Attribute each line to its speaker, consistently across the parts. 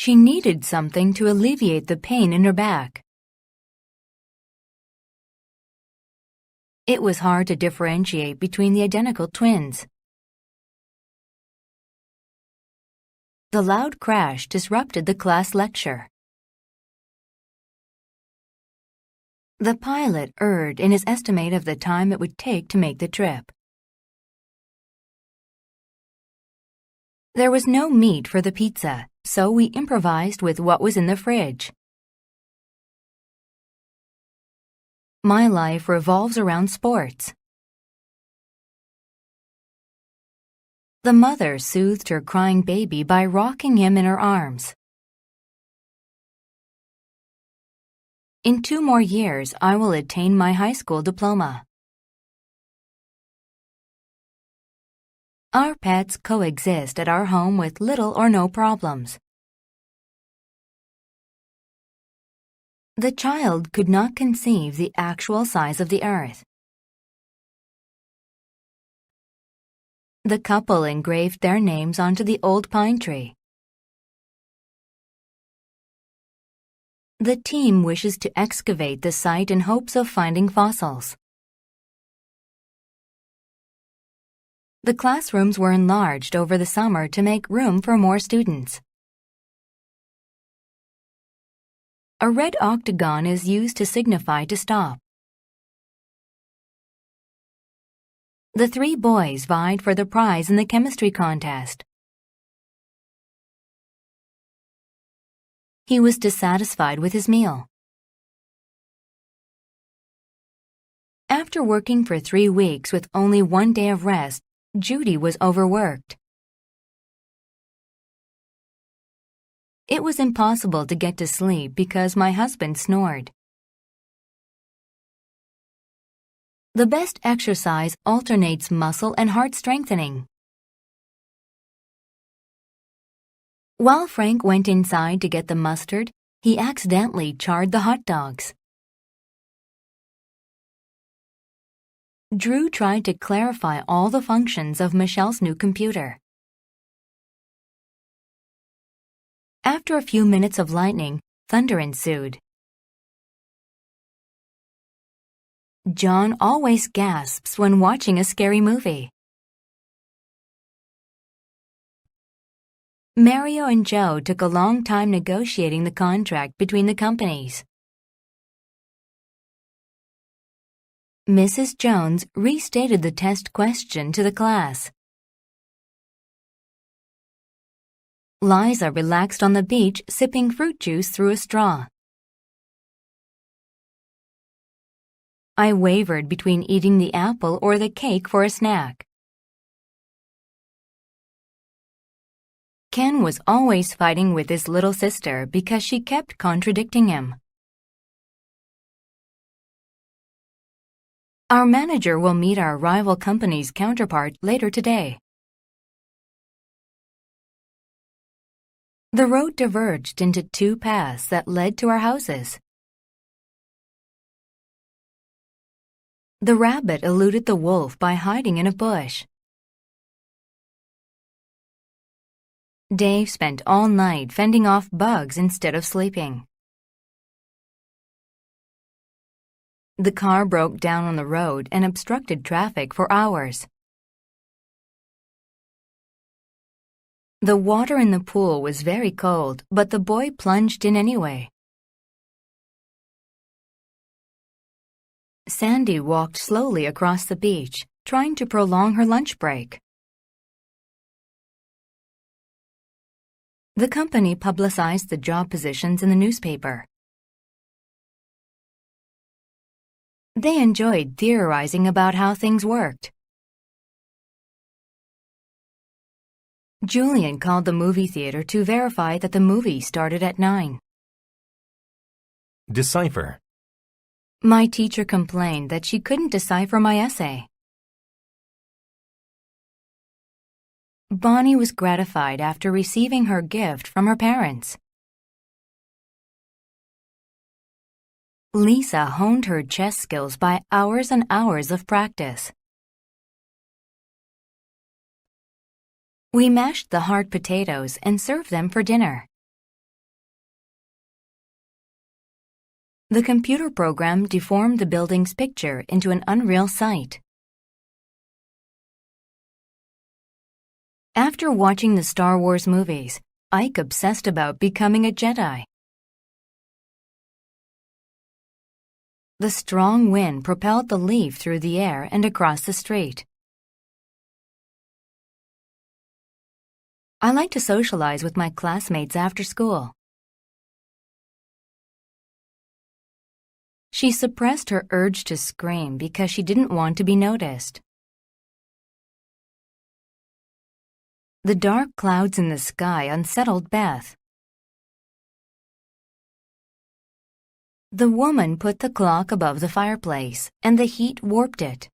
Speaker 1: She needed something to alleviate the pain in her back. It was hard to differentiate between the identical twins. The loud crash disrupted the class lecture. The pilot erred in his estimate of the time it would take to make the trip. There was no meat for the pizza, so we improvised with what was in the fridge. My life revolves around sports. The mother soothed her crying baby by rocking him in her arms. In 2 more years, I will attain my high school diploma. Our pets coexist at our home with little or no problems. The child could not conceive the actual size of the earth. The couple engraved their names onto the old pine tree. The team wishes to excavate the site in hopes of finding fossils. The classrooms were enlarged over the summer to make room for more students. A red octagon is used to signify to stop. The 3 boys vied for the prize in the chemistry contest. He was dissatisfied with his meal. After working for 3 weeks with only 1 day of rest, Judy was overworked. It was impossible to get to sleep because my husband snored. The best exercise alternates muscle and heart strengthening. While Frank went inside to get the mustard, he accidentally charred the hot dogs. Drew tried to clarify all the functions of Michelle's new computer. After a few minutes of lightning, thunder ensued. John always gasps when watching a scary movie. Mario and Joe took a long time negotiating the contract between the companies. Mrs. Jones restated the test question to the class. Liza relaxed on the beach, sipping fruit juice through a straw. I wavered between eating the apple or the cake for a snack. Ken was always fighting with his little sister because she kept contradicting him. Our manager will meet our rival company's counterpart later today. The road diverged into 2 paths that led to our houses. The rabbit eluded the wolf by hiding in a bush. Dave spent all night fending off bugs instead of sleeping. The car broke down on the road and obstructed traffic for hours. The water in the pool was very cold, but the boy plunged in anyway. Sandy walked slowly across the beach, trying to prolong her lunch break. The company publicized the job positions in the newspaper. They enjoyed theorizing about how things worked. Julian called the movie theater to verify that the movie started at 9.
Speaker 2: Decipher.
Speaker 1: My teacher complained that she couldn't decipher my essay. Bonnie was gratified after receiving her gift from her parents. Lisa honed her chess skills by hours and hours of practice. We mashed the hard potatoes and served them for dinner. The computer program deformed the building's picture into an unreal sight. After watching the Star Wars movies, Ike obsessed about becoming a Jedi. The strong wind propelled the leaf through the air and across the street. I like to socialize with my classmates after school. She suppressed her urge to scream because she didn't want to be noticed. The dark clouds in the sky unsettled Beth. The woman put the clock above the fireplace, and the heat warped it.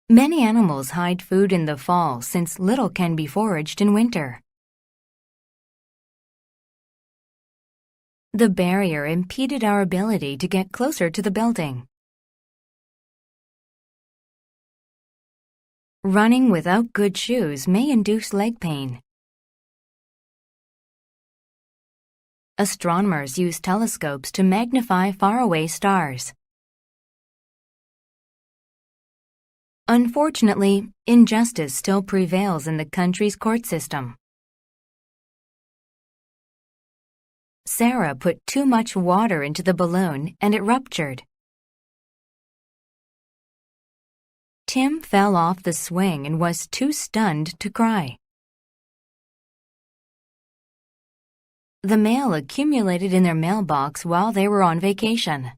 Speaker 1: Many animals hide food in the fall since little can be foraged in winter. The barrier impeded our ability to get closer to the building. Running without good shoes may induce leg pain. Astronomers use telescopes to magnify faraway stars. Unfortunately, injustice still prevails in the country's court system. Sarah put too much water into the balloon and it ruptured. Tim fell off the swing and was too stunned to cry. The mail accumulated in their mailbox while they were on vacation.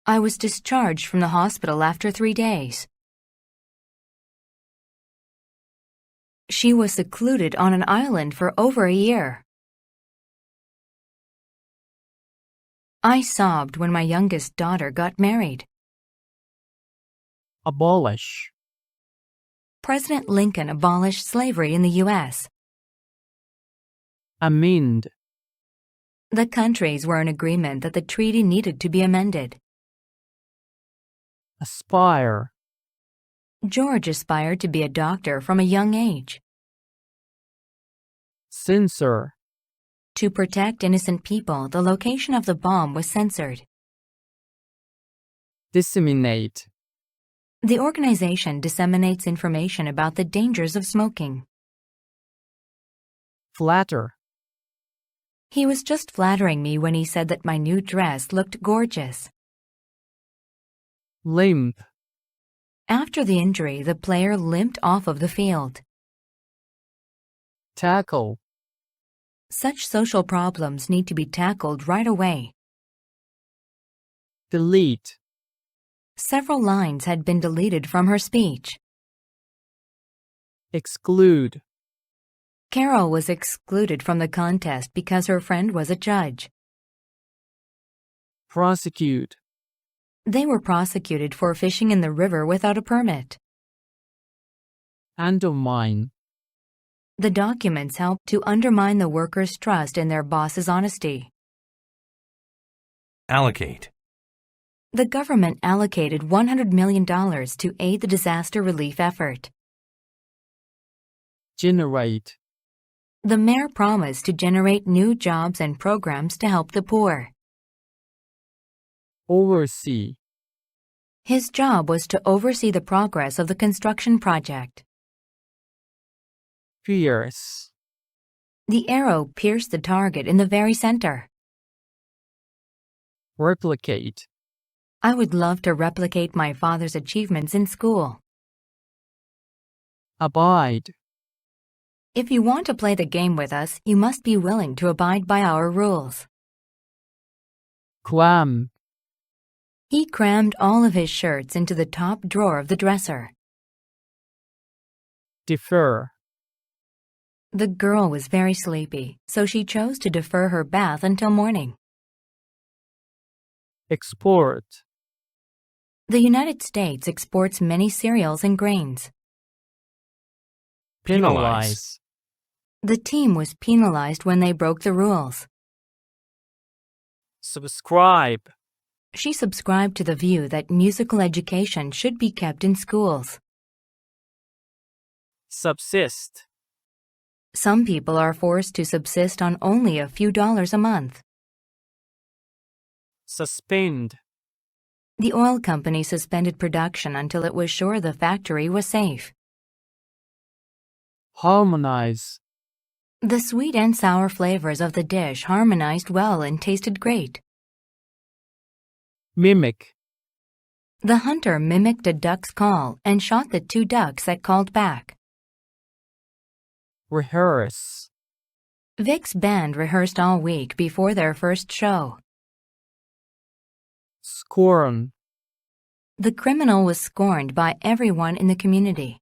Speaker 1: I was discharged from the hospital after 3 days. She was secluded on an island for over a year. I sobbed when my youngest daughter got married.
Speaker 2: Abolish.
Speaker 1: President Lincoln abolished slavery in the U.S.
Speaker 2: Amend.
Speaker 1: The countries were in agreement that the treaty needed to be amended.
Speaker 2: Aspire.
Speaker 1: George aspired to be a doctor from a young age.
Speaker 2: Censor.
Speaker 1: To protect innocent people, the location of the bomb was censored.
Speaker 2: Disseminate.
Speaker 1: The organization disseminates information about the dangers of smoking.
Speaker 2: Flatter.
Speaker 1: He was just flattering me when he said that my new dress looked gorgeous.
Speaker 2: Limp.
Speaker 1: After the injury, the player limped off of the field.
Speaker 2: Tackle.
Speaker 1: Such social problems need to be tackled right away.
Speaker 2: Delete.
Speaker 1: Several lines had been deleted from her speech.
Speaker 2: Exclude.
Speaker 1: Carol was excluded from the contest because her friend was a judge.
Speaker 2: Prosecute.
Speaker 1: They were prosecuted for fishing in the river without a permit.
Speaker 2: Undermine.
Speaker 1: The documents helped to undermine the workers' trust in their boss's honesty.
Speaker 3: Allocate.
Speaker 1: The government allocated $100 million to aid the disaster relief effort.
Speaker 2: Generate.
Speaker 1: The mayor promised to generate new jobs and programs to help the poor.
Speaker 2: Oversee.
Speaker 1: His job was to oversee the progress of the construction project.
Speaker 2: Pierce.
Speaker 1: The arrow pierced the target in the very center.
Speaker 2: Replicate.
Speaker 1: I would love to replicate my father's achievements in school.
Speaker 2: Abide.
Speaker 1: If you want to play the game with us, you must be willing to abide by our rules.
Speaker 2: Cram.
Speaker 1: He crammed all of his shirts into the top drawer of the dresser.
Speaker 2: Defer.
Speaker 1: The girl was very sleepy, so she chose to defer her bath until morning.
Speaker 2: Export.
Speaker 1: The United States exports many cereals and grains.
Speaker 2: Penalize.
Speaker 1: The team was penalized when they broke the rules.
Speaker 2: Subscribe.
Speaker 1: She subscribed to the view that musical education should be kept in schools.
Speaker 2: Subsist.
Speaker 1: Some people are forced to subsist on only a few dollars a month.
Speaker 2: Suspend.
Speaker 1: The oil company suspended production until it was sure the factory was safe.
Speaker 2: Harmonize.
Speaker 1: The sweet and sour flavors of the dish harmonized well and tasted great.
Speaker 2: Mimic.
Speaker 1: The hunter mimicked a duck's call and shot the 2 ducks that called back.
Speaker 2: Rehearse.
Speaker 1: Vic's band rehearsed all week before their first show.
Speaker 2: Scorn.
Speaker 1: The criminal was scorned by everyone in the community.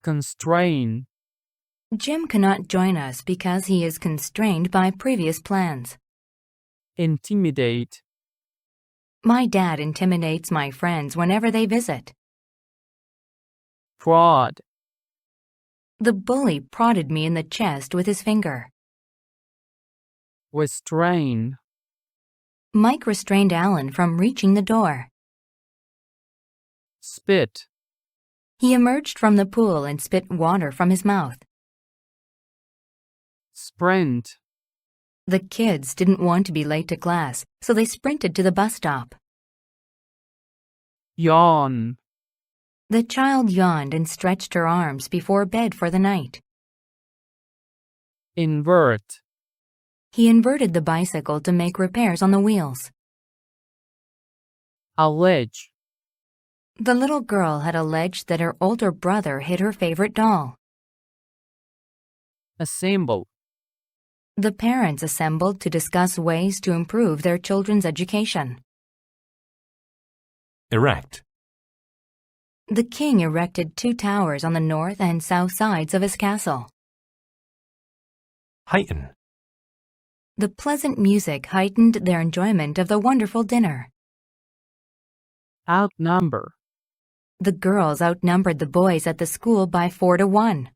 Speaker 2: Constrain.
Speaker 1: Jim cannot join us because he is constrained by previous plans.
Speaker 2: Intimidate.
Speaker 1: My dad intimidates my friends whenever they visit.
Speaker 2: Prod.
Speaker 1: The bully prodded me in the chest with his finger.
Speaker 2: Restrain.
Speaker 1: Mike restrained Alan from reaching the door.
Speaker 2: Spit.
Speaker 1: He emerged from the pool and spit water from his mouth.
Speaker 2: Sprint.
Speaker 1: The kids didn't want to be late to class, so they sprinted to the bus stop.
Speaker 2: Yawn.
Speaker 1: The child yawned and stretched her arms before bed for the night.
Speaker 2: Invert.
Speaker 1: He inverted the bicycle to make repairs on the wheels.
Speaker 2: Allege.
Speaker 1: The little girl had alleged that her older brother hid her favorite doll.
Speaker 2: Assemble.
Speaker 1: The parents assembled to discuss ways to improve their children's education.
Speaker 3: Erect.
Speaker 1: The king erected 2 towers on the north and south sides of his castle.
Speaker 3: Heighten.
Speaker 1: The pleasant music heightened their enjoyment of the wonderful dinner.
Speaker 2: Outnumber.
Speaker 1: The girls outnumbered the boys at the school by 4 to 1.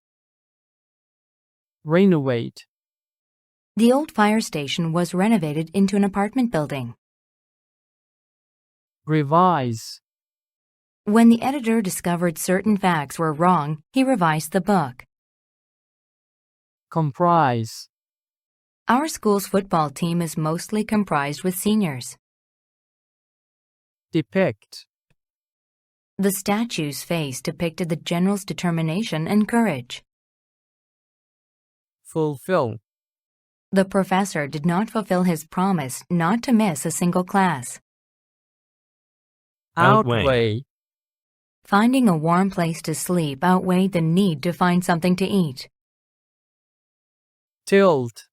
Speaker 2: Renovate.
Speaker 1: The old fire station was renovated into an apartment building.
Speaker 2: Revise.
Speaker 1: When the editor discovered certain facts were wrong, he revised the book.
Speaker 2: Comprise.
Speaker 1: Our school's football team is mostly comprised with seniors.
Speaker 2: Depict.
Speaker 1: The statue's face depicted the general's determination and courage.
Speaker 2: Fulfill.
Speaker 1: The professor did not fulfill his promise not to miss a single class.
Speaker 2: Outweigh.
Speaker 1: Finding a warm place to sleep outweighed the need to find something to eat.
Speaker 2: Tilt.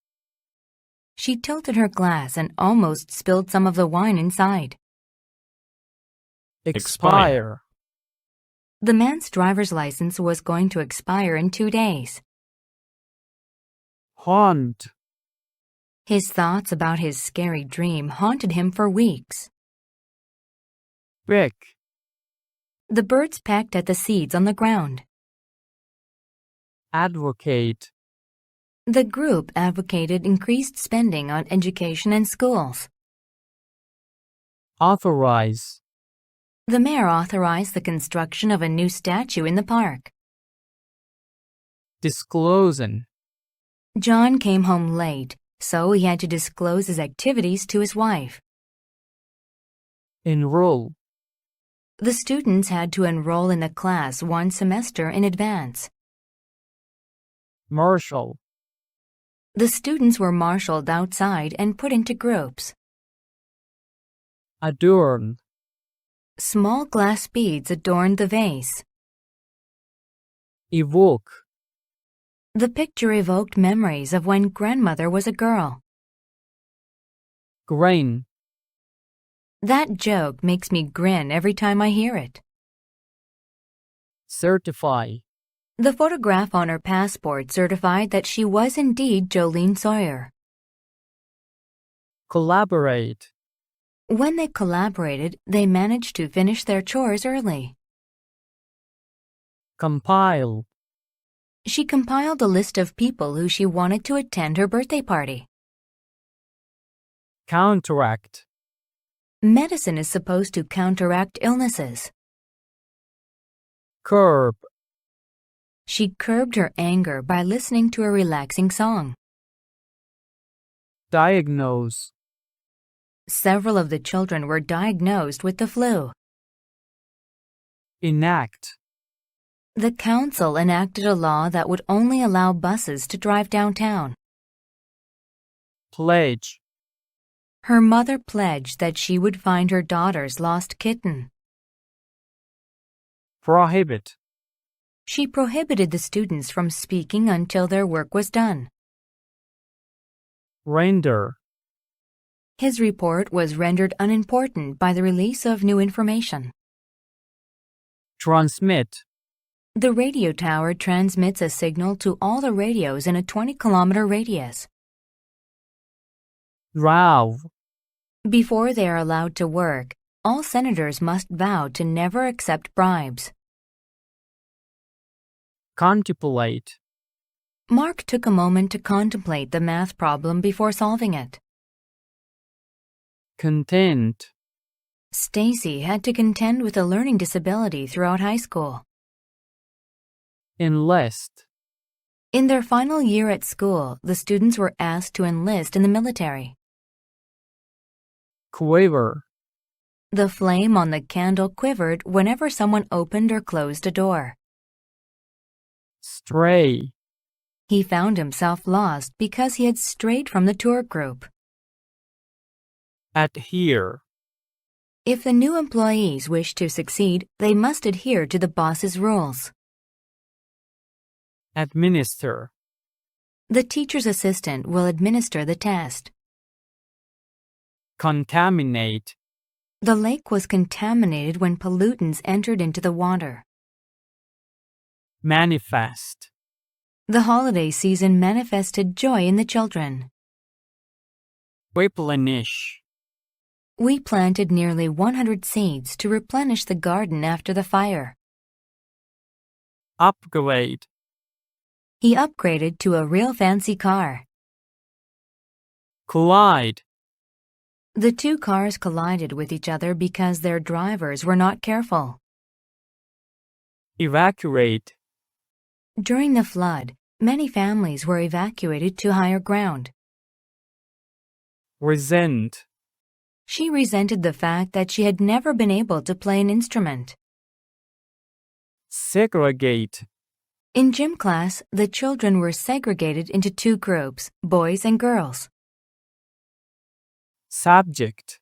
Speaker 1: She tilted her glass and almost spilled some of the wine inside.
Speaker 2: Expire.
Speaker 1: The man's driver's license was going to expire in 2 days.
Speaker 2: Haunt.
Speaker 1: His thoughts about his scary dream haunted him for weeks.
Speaker 2: Pick.
Speaker 1: The birds pecked at the seeds on the ground.
Speaker 2: Advocate.
Speaker 1: The group advocated increased spending on education and schools.
Speaker 2: Authorize.
Speaker 1: The mayor authorized the construction of a new statue in the park.
Speaker 2: Disclosing.
Speaker 1: John came home late, so he had to disclose his activities to his wife.
Speaker 2: Enroll.
Speaker 1: The students had to enroll in the class 1 semester in advance.
Speaker 2: Marshal.
Speaker 1: The students were marshaled outside and put into groups.
Speaker 2: Adorn.
Speaker 1: Small glass beads adorned the vase.
Speaker 2: Evoke.
Speaker 1: The picture evoked memories of when grandmother was a girl.
Speaker 2: Grain.
Speaker 1: That joke makes me grin every time I hear it.
Speaker 2: Certify.
Speaker 1: The photograph on her passport certified that she was indeed Jolene Sawyer.
Speaker 2: Collaborate.
Speaker 1: When they collaborated, they managed to finish their chores early.
Speaker 2: Compile.
Speaker 1: She compiled a list of people who she wanted to attend her birthday party.
Speaker 2: Counteract.
Speaker 1: Medicine is supposed to counteract illnesses.
Speaker 2: Curb.
Speaker 1: She curbed her anger by listening to a relaxing song.
Speaker 2: Diagnose.
Speaker 1: Several of the children were diagnosed with the flu.
Speaker 2: Enact.
Speaker 1: The council enacted a law that would only allow buses to drive downtown.
Speaker 2: Pledge.
Speaker 1: Her mother pledged that she would find her daughter's lost kitten.
Speaker 2: Prohibit.
Speaker 1: She prohibited the students from speaking until their work was done.
Speaker 2: Render.
Speaker 1: His report was rendered unimportant by the release of new information.
Speaker 2: Transmit.
Speaker 1: The radio tower transmits a signal to all the radios in a 20-kilometer radius.
Speaker 2: Vow.
Speaker 1: Before they are allowed to work, all senators must vow to never accept bribes.
Speaker 2: Contemplate.
Speaker 1: Mark took a moment to contemplate the math problem before solving it.
Speaker 2: Content.
Speaker 1: Stacy had to contend with a learning disability throughout high school.
Speaker 2: Enlist.
Speaker 1: In their final year at school, the students were asked to enlist in the military.
Speaker 2: Quiver.
Speaker 1: The flame on the candle quivered whenever someone opened or closed a door.
Speaker 2: Stray.
Speaker 1: He found himself lost because he had strayed from the tour group.
Speaker 2: Adhere.
Speaker 1: If the new employees wish to succeed, they must adhere to the boss's rules.
Speaker 2: Administer.
Speaker 1: The teacher's assistant will administer the test.
Speaker 2: Contaminate.
Speaker 1: The lake was contaminated when pollutants entered into the water.
Speaker 2: Manifest.
Speaker 1: The holiday season manifested joy in the children.
Speaker 2: Replenish.
Speaker 1: We planted nearly 100 seeds to replenish the garden after the fire.
Speaker 2: Upgrade.
Speaker 1: He upgraded to a real fancy car.
Speaker 2: Collide.
Speaker 1: The two cars collided with each other because their drivers were not careful.
Speaker 2: Evacuate.
Speaker 1: During the flood, many families were evacuated to higher ground.
Speaker 2: Resent.
Speaker 1: She resented the fact that she had never been able to play an instrument.
Speaker 2: Segregate.
Speaker 1: In gym class, the children were segregated into two groups, boys and girls.
Speaker 2: Subject.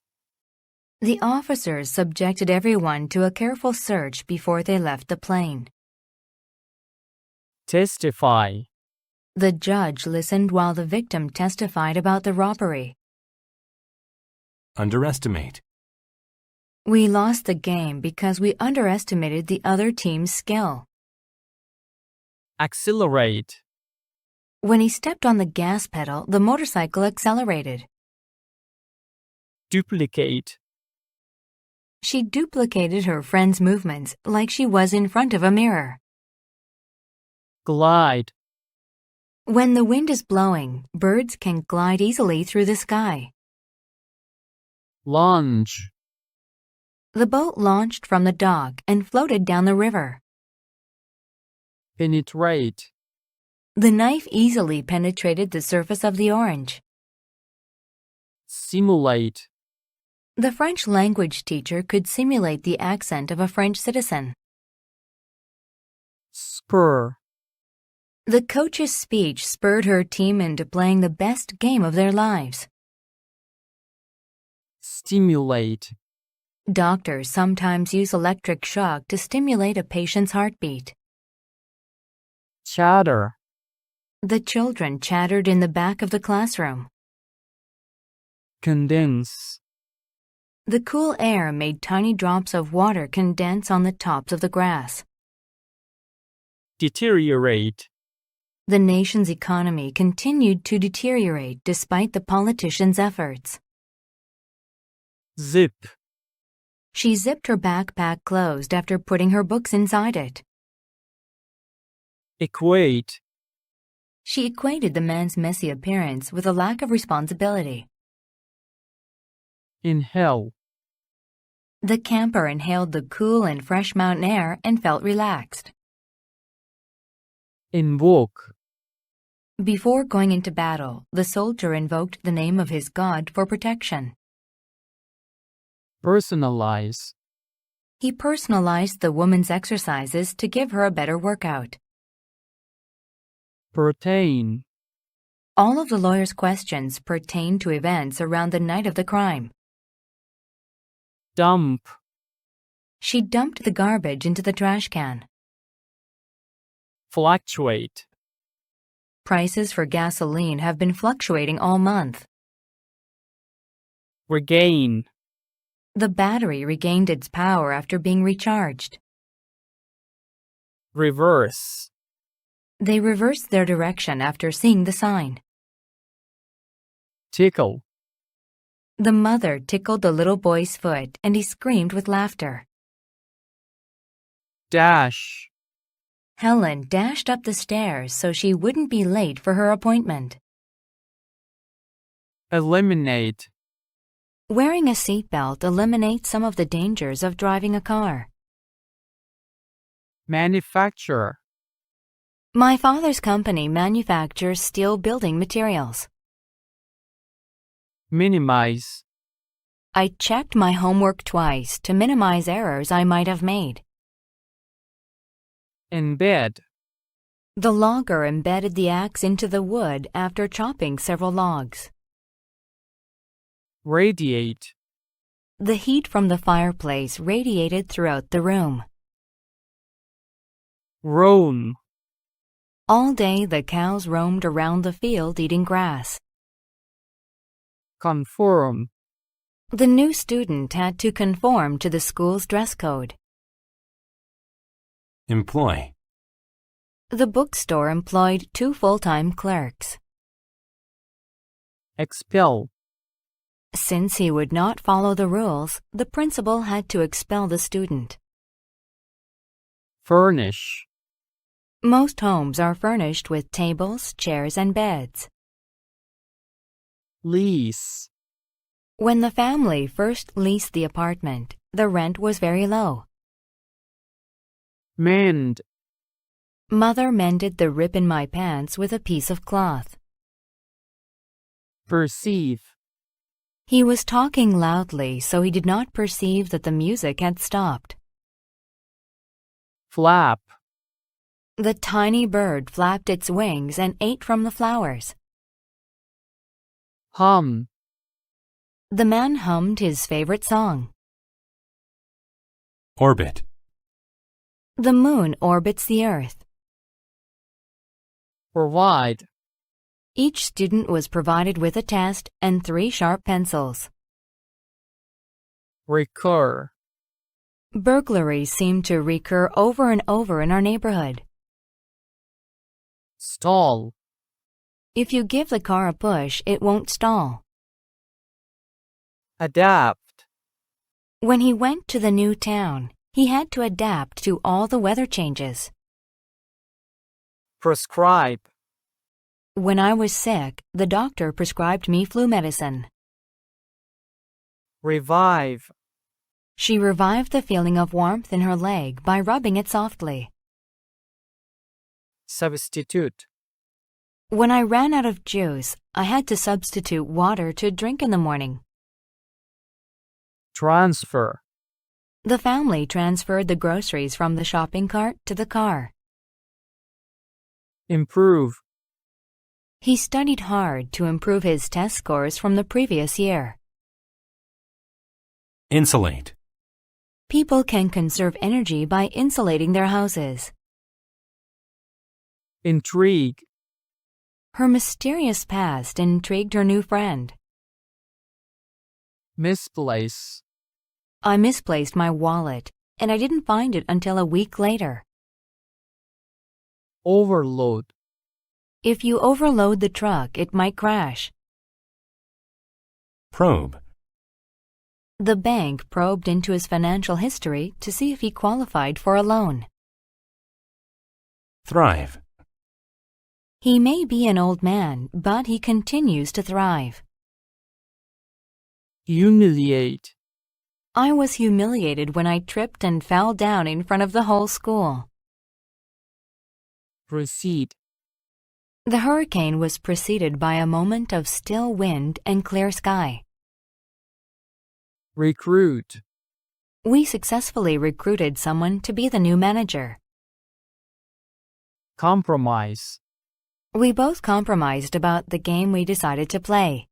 Speaker 1: The officers subjected everyone to a careful search before they left the plane.
Speaker 2: Testify.
Speaker 1: The judge listened while the victim testified about the robbery.
Speaker 3: Underestimate.
Speaker 1: We lost the game because we underestimated the other team's skill.
Speaker 2: Accelerate.
Speaker 1: When he stepped on the gas pedal, the motorcycle accelerated.
Speaker 2: Duplicate.
Speaker 1: She duplicated her friend's movements like she was in front of a mirror.
Speaker 2: Glide.
Speaker 1: When the wind is blowing, birds can glide easily through the sky.
Speaker 2: Launch.
Speaker 1: The boat launched from the dock and floated down the river.
Speaker 2: Penetrate.
Speaker 1: The knife easily penetrated the surface of the orange.
Speaker 2: Simulate.
Speaker 1: The French language teacher could simulate the accent of a French citizen.
Speaker 2: Spur.
Speaker 1: The coach's speech spurred her team into playing the best game of their lives.
Speaker 2: Stimulate.
Speaker 1: Doctors sometimes use electric shock to stimulate a patient's heartbeat.
Speaker 2: Chatter.
Speaker 1: The children chattered in the back of the classroom.
Speaker 2: Condense.
Speaker 1: The cool air made tiny drops of water condense on the tops of the grass.
Speaker 2: Deteriorate.
Speaker 1: The nation's economy continued to deteriorate despite the politicians' efforts.
Speaker 2: Zip.
Speaker 1: She zipped her backpack closed after putting her books inside it.
Speaker 2: Equate.
Speaker 1: She equated the man's messy appearance with a lack of responsibility.
Speaker 2: Inhale.
Speaker 1: The camper inhaled the cool and fresh mountain air and felt relaxed.
Speaker 2: Invoke.
Speaker 1: Before going into battle, the soldier invoked the name of his god for protection.
Speaker 2: Personalize.
Speaker 1: He personalized the woman's exercises to give her a better workout.
Speaker 2: Pertain.
Speaker 1: All of the lawyer's questions pertain to events around the night of the crime.
Speaker 2: Dump.
Speaker 1: She dumped the garbage into the trash can.
Speaker 2: Fluctuate.
Speaker 1: Prices for gasoline have been fluctuating all month.
Speaker 2: Regain.
Speaker 1: The battery regained its power after being recharged.
Speaker 2: Reverse.
Speaker 1: They reversed their direction after seeing the sign.
Speaker 2: Tickle.
Speaker 1: The mother tickled the little boy's foot and he screamed with laughter.
Speaker 2: Dash.
Speaker 1: Helen dashed up the stairs so she wouldn't be late for her appointment.
Speaker 2: Eliminate.
Speaker 1: Wearing a seatbelt eliminates some of the dangers of driving a car.
Speaker 2: Manufacture.
Speaker 1: My father's company manufactures steel building materials.
Speaker 2: Minimize.
Speaker 1: I checked my homework twice to minimize errors I might have made.
Speaker 2: Embed.
Speaker 1: The logger embedded the axe into the wood after chopping several logs.
Speaker 2: Radiate.
Speaker 1: The heat from the fireplace radiated throughout the room.
Speaker 2: Roam.
Speaker 1: All day the cows roamed around the field eating grass.
Speaker 2: Conform.
Speaker 1: The new student had to conform to the school's dress code.
Speaker 3: Employ.
Speaker 1: The bookstore employed 2 full-time clerks.
Speaker 2: Expel.
Speaker 1: Since he would not follow the rules, the principal had to expel the student.
Speaker 2: Furnish.
Speaker 1: Most homes are furnished with tables, chairs, and beds.
Speaker 2: Lease.
Speaker 1: When the family first leased the apartment, the rent was very low.
Speaker 2: Mend.
Speaker 1: Mother mended the rip in my pants with a piece of cloth.
Speaker 2: Perceive.
Speaker 1: He was talking loudly, so he did not perceive that the music had stopped.
Speaker 2: Flap.
Speaker 1: The tiny bird flapped its wings and ate from the flowers.
Speaker 2: Hum.
Speaker 1: The man hummed his favorite song.
Speaker 3: Orbit.
Speaker 1: The moon orbits the earth.
Speaker 2: Provide.
Speaker 1: Each student was provided with a test and 3 sharp pencils.
Speaker 2: Recur.
Speaker 1: Burglaries seem to recur over and over in our neighborhood.
Speaker 2: Stall.
Speaker 1: If you give the car a push, it won't stall.
Speaker 2: Adapt.
Speaker 1: When he went to the new town, he had to adapt to all the weather changes.
Speaker 2: Prescribe.
Speaker 1: When I was sick, the doctor prescribed me flu medicine.
Speaker 2: Revive.
Speaker 1: She revived the feeling of warmth in her leg by rubbing it softly.
Speaker 2: Substitute.
Speaker 1: When I ran out of juice, I had to substitute water to drink in the morning.
Speaker 2: Transfer.
Speaker 1: The family transferred the groceries from the shopping cart to the car.
Speaker 2: Improve.
Speaker 1: He studied hard to improve his test scores from the previous year.
Speaker 3: Insulate.
Speaker 1: People can conserve energy by insulating their houses.
Speaker 2: Intrigue.
Speaker 1: Her mysterious past intrigued her new friend.
Speaker 2: Misplace.
Speaker 1: I misplaced my wallet, and I didn't find it until a week later.
Speaker 2: Overload.
Speaker 1: If you overload the truck, it might crash.
Speaker 3: Probe.
Speaker 1: The bank probed into his financial history to see if he qualified for a loan.
Speaker 3: Thrive.
Speaker 1: He may be an old man, but he continues to thrive.
Speaker 2: Humiliate.
Speaker 1: I was humiliated when I tripped and fell down in front of the whole school.
Speaker 2: Proceed.
Speaker 1: The hurricane was preceded by a moment of still wind and clear sky.
Speaker 2: Recruit.
Speaker 1: We successfully recruited someone to be the new manager.
Speaker 2: Compromise.
Speaker 1: We both compromised about the game we decided to play.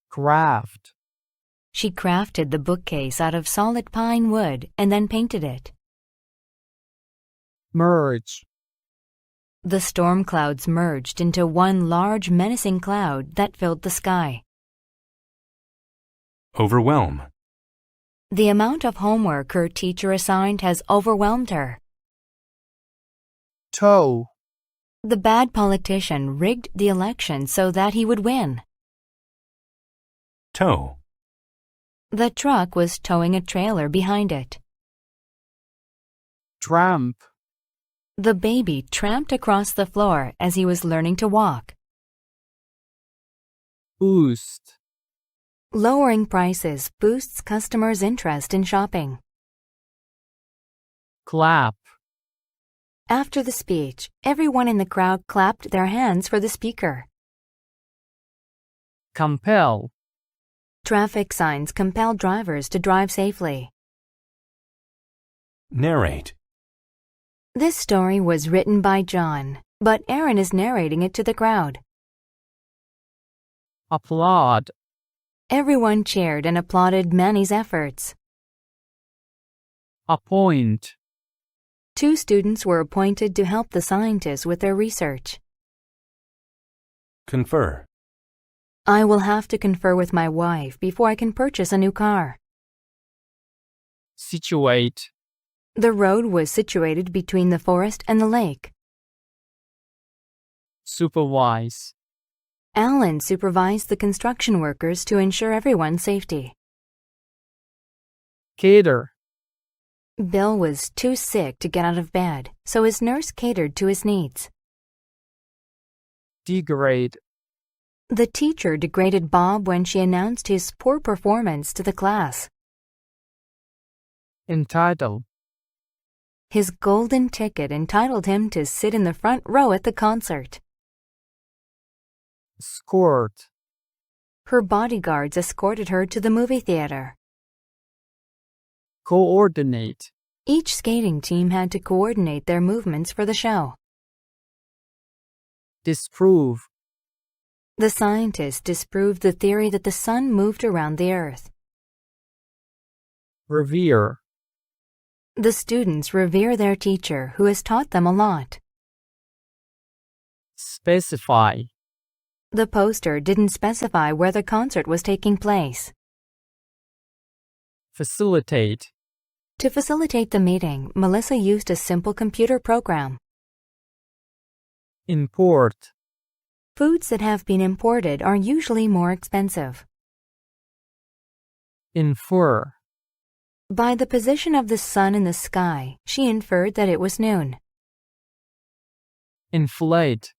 Speaker 2: Craft.
Speaker 1: She crafted the bookcase out of solid pine wood and then painted it.
Speaker 2: Merge.
Speaker 1: The storm clouds merged into one large menacing cloud that filled the sky.
Speaker 3: Overwhelm.
Speaker 1: The amount of homework her teacher assigned has overwhelmed her.
Speaker 2: Tow.
Speaker 1: The bad politician rigged the election so that he would win.
Speaker 3: Tow.
Speaker 1: The truck was towing a trailer behind it.
Speaker 2: Tramp.
Speaker 1: The baby tramped across the floor as he was learning to walk.
Speaker 2: Boost.
Speaker 1: Lowering prices boosts customers' interest in shopping.
Speaker 2: Clap.
Speaker 1: After the speech, everyone in the crowd clapped their hands for the speaker.
Speaker 2: Compel.
Speaker 1: Traffic signs compel drivers to drive safely.
Speaker 3: Narrate.
Speaker 1: This story was written by John, but Aaron is narrating it to the crowd.
Speaker 2: Applaud.
Speaker 1: Everyone cheered and applauded Manny's efforts.
Speaker 2: Appoint.
Speaker 1: 2 students were appointed to help the scientists with their research.
Speaker 3: Confer.
Speaker 1: I will have to confer with my wife before I can purchase a new car.
Speaker 2: Situate.
Speaker 1: The road was situated between the forest and the lake.
Speaker 2: Supervise.
Speaker 1: Alan supervised the construction workers to ensure everyone's safety.
Speaker 2: Cater.
Speaker 1: Bill was too sick to get out of bed, so his nurse catered to his needs.
Speaker 2: Degrade.
Speaker 1: The teacher degraded Bob when she announced his poor performance to the class.
Speaker 2: Entitle.
Speaker 1: His golden ticket entitled him to sit in the front row at the concert.
Speaker 2: Escort.
Speaker 1: Her bodyguards escorted her to the movie theater.
Speaker 2: Coordinate.
Speaker 1: Each skating team had to coordinate their movements for the show.
Speaker 2: Disprove.
Speaker 1: The scientists disproved the theory that the sun moved around the earth.
Speaker 2: Revere.
Speaker 1: The students revere their teacher, who has taught them a lot.
Speaker 2: Specify.
Speaker 1: The poster didn't specify where the concert was taking place.
Speaker 2: Facilitate.
Speaker 1: To facilitate the meeting, Melissa used a simple computer program.
Speaker 2: Import.
Speaker 1: Foods that have been imported are usually more expensive.
Speaker 2: Infer.
Speaker 1: By the position of the sun in the sky, she inferred that it was noon.
Speaker 2: Inflate.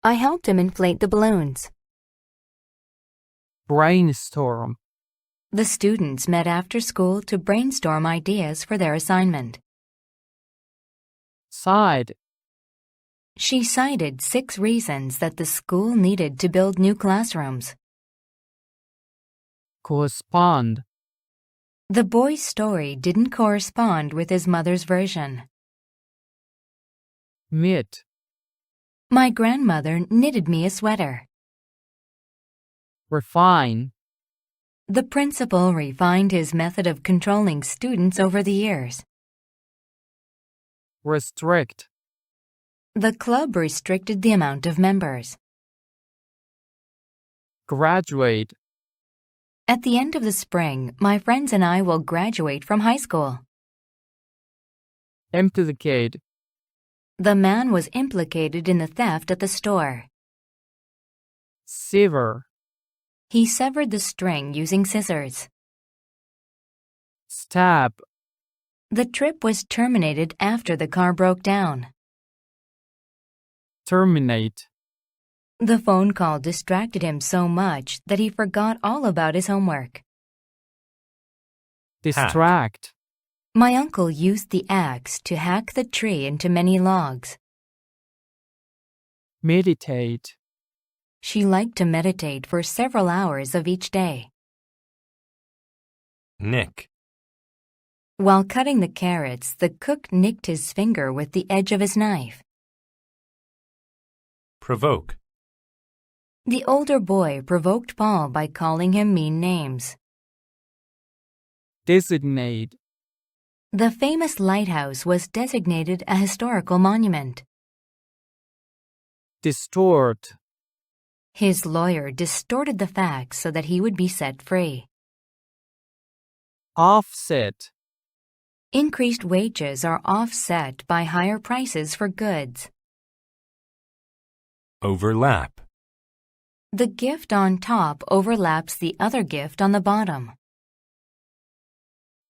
Speaker 1: I helped him inflate the balloons.
Speaker 2: Brainstorm.
Speaker 1: The students met after school to brainstorm ideas for their assignment.
Speaker 2: Side.
Speaker 1: She cited 6 reasons that the school needed to build new classrooms.
Speaker 2: Correspond.
Speaker 1: The boy's story didn't correspond with his mother's version.
Speaker 2: Knit.
Speaker 1: My grandmother knitted me a sweater.
Speaker 2: Refine.
Speaker 1: The principal refined his method of controlling students over the years.
Speaker 2: Restrict.
Speaker 1: The club restricted the amount of members.
Speaker 2: Graduate.
Speaker 1: At the end of the spring, my friends and I will graduate from high school.
Speaker 2: Implicate.
Speaker 1: The man was implicated in the theft at the store.
Speaker 2: Sever.
Speaker 1: He severed the string using scissors.
Speaker 2: Stab.
Speaker 1: The trip was terminated after the car broke down.
Speaker 2: Terminate.
Speaker 1: The phone call distracted him so much that he forgot all about his homework.
Speaker 2: Distract.
Speaker 1: My uncle used the axe to hack the tree into many logs.
Speaker 2: Meditate.
Speaker 1: She liked to meditate for several hours of each day.
Speaker 3: Nick.
Speaker 1: While cutting the carrots, the cook nicked his finger with the edge of his knife.
Speaker 3: Provoke.
Speaker 1: The older boy provoked Paul by calling him mean names.
Speaker 2: Designate.
Speaker 1: The famous lighthouse was designated a historical monument.
Speaker 2: Distort.
Speaker 1: His lawyer distorted the facts so that he would be set free.
Speaker 2: Offset.
Speaker 1: Increased wages are offset by higher prices for goods.
Speaker 3: Overlap.
Speaker 1: The gift on top overlaps the other gift on the bottom.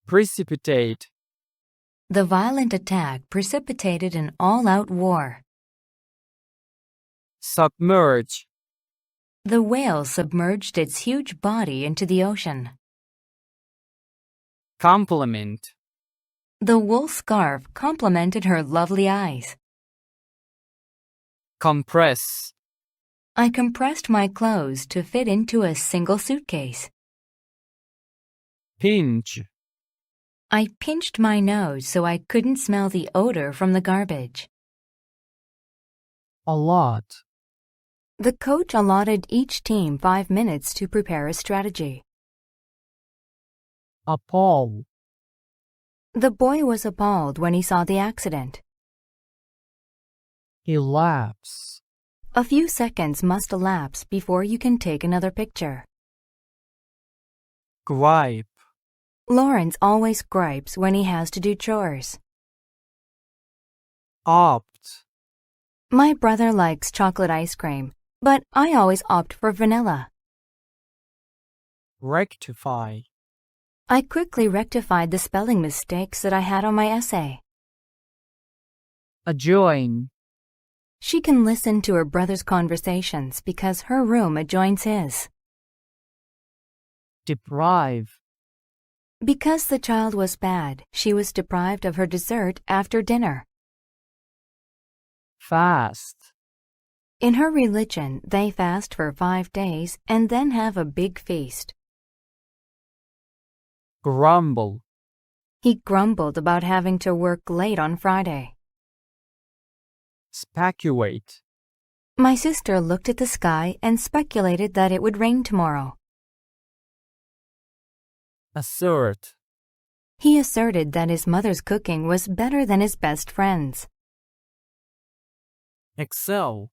Speaker 2: Precipitate.
Speaker 1: The violent attack precipitated an all-out war.
Speaker 2: Submerge.
Speaker 1: The whale submerged its huge body into the ocean.
Speaker 2: Complement.
Speaker 1: The wool scarf complemented her lovely eyes.
Speaker 2: Compress.
Speaker 1: I compressed my clothes to fit into a single suitcase.
Speaker 2: Pinch.
Speaker 1: I pinched my nose so I couldn't smell the odor from the garbage.
Speaker 2: Allot.
Speaker 1: The coach allotted each team 5 minutes to prepare a strategy.
Speaker 2: Appall.
Speaker 1: The boy was appalled when he saw the accident.
Speaker 2: Elapse.
Speaker 1: A few seconds must elapse before you can take another picture.
Speaker 2: Gripe.
Speaker 1: Lawrence always gripes when he has to do chores.
Speaker 2: Opt.
Speaker 1: My brother likes chocolate ice cream, but I always opt for vanilla.
Speaker 2: Rectify.
Speaker 1: I quickly rectified the spelling mistakes that I had on my essay.
Speaker 2: Adjoin.
Speaker 1: She can listen to her brother's conversations because her room adjoins his.
Speaker 2: Deprive.
Speaker 1: Because the child was bad, she was deprived of her dessert after dinner.
Speaker 2: Fast.
Speaker 1: In her religion, they fast for 5 days and then have a big feast.
Speaker 2: Grumble.
Speaker 1: He grumbled about having to work late on Friday.
Speaker 2: Speculate.
Speaker 1: My sister looked at the sky and speculated that it would rain tomorrow.
Speaker 2: Assert.
Speaker 1: He asserted that his mother's cooking was better than his best friend's.
Speaker 2: Excel.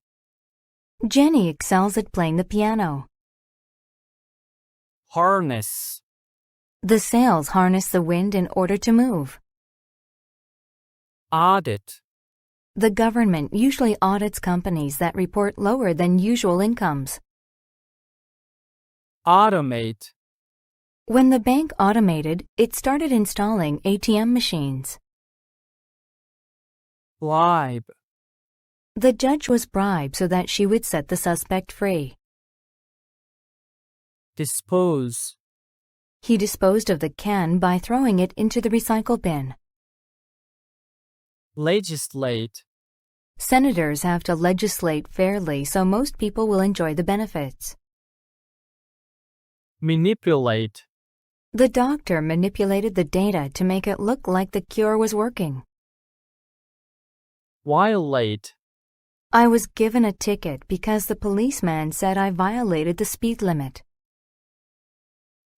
Speaker 1: Jenny excels at playing the piano.
Speaker 2: Harness.
Speaker 1: The sails harness the wind in order to move.
Speaker 2: Audit.
Speaker 1: The government usually audits companies that report lower than usual incomes.
Speaker 2: Automate.
Speaker 1: When the bank automated, it started installing ATM machines.
Speaker 2: Bribe.
Speaker 1: The judge was bribed so that she would set the suspect free.
Speaker 2: Dispose.
Speaker 1: He disposed of the can by throwing it into the recycle bin.
Speaker 2: Legislate.
Speaker 1: Senators have to legislate fairly so most people will enjoy the benefits.
Speaker 2: Manipulate.
Speaker 1: The doctor manipulated the data to make it look like the cure was working.
Speaker 2: Violate.
Speaker 1: I was given a ticket because the policeman said I violated the speed limit.